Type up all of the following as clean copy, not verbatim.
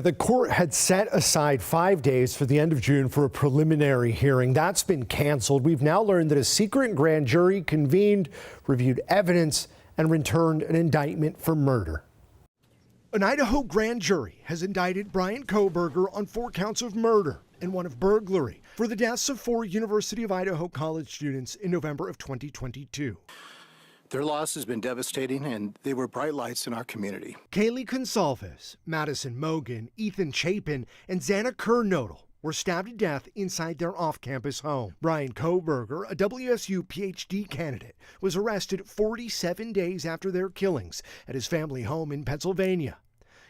The court had set aside 5 days for the end of June for a preliminary hearing. That's been canceled. We've now learned that a secret grand jury convened, reviewed evidence, and returned an indictment for murder. An Idaho grand jury has indicted Bryan Kohberger on 4 counts of murder and 1 of burglary for the deaths of 4 University of Idaho college students in November of 2022. Their loss has been devastating, and they were bright lights in our community. Kaylee Consalves, Madison Mogan, Ethan Chapin, and Xana Kernodal were stabbed to death inside their off-campus home. Bryan Kohberger, a WSU PhD candidate, was arrested 47 days after their killings at his family home in Pennsylvania.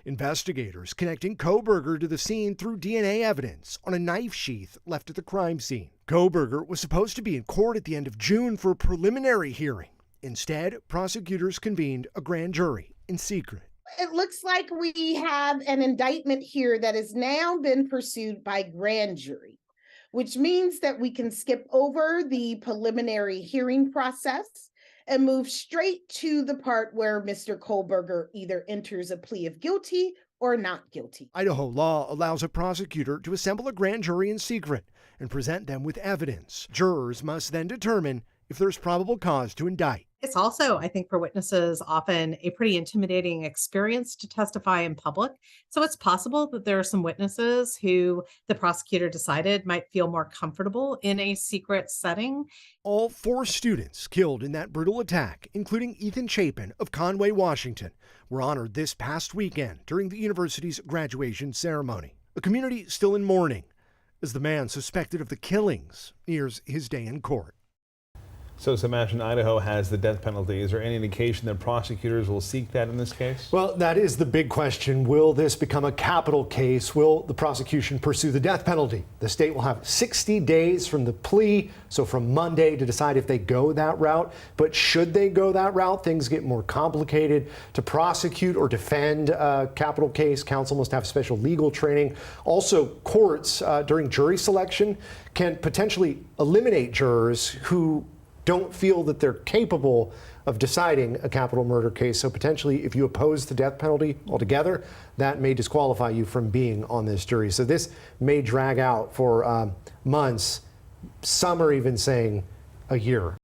Investigators connecting Kohberger to the scene through DNA evidence on a knife sheath left at the crime scene. Kohberger was supposed to be in court at the end of June for a preliminary hearing. Instead, prosecutors convened a grand jury in secret. It looks like we have an indictment here that has now been pursued by grand jury, which means that we can skip over the preliminary hearing process and move straight to the part where Mr. Kohberger either enters a plea of guilty or not guilty. Idaho law allows a prosecutor to assemble a grand jury in secret and present them with evidence. Jurors must then determine if there's probable cause to indict. It's also, I think, for witnesses, often a pretty intimidating experience to testify in public. So it's possible that there are some witnesses who the prosecutor decided might feel more comfortable in a secret setting. All 4 students killed in that brutal attack, including Ethan Chapin of Conway, Washington, were honored this past weekend during the university's graduation ceremony. The community still in mourning as the man suspected of the killings nears his day in court. So imagine Idaho has the death penalty. Is there any indication that prosecutors will seek that in this case? Well, that is the big question. Will this become a capital case? Will the prosecution pursue the death penalty? The state will have 60 days from the plea, so from Monday, to decide if they go that route. But should they go that route, things get more complicated. To prosecute or defend a capital case, counsel must have special legal training. Also, courts during jury selection can potentially eliminate jurors who don't feel that they're capable of deciding a capital murder case. So potentially, if you oppose the death penalty altogether, that may disqualify you from being on this jury. So this may drag out for months. Some are even saying a year.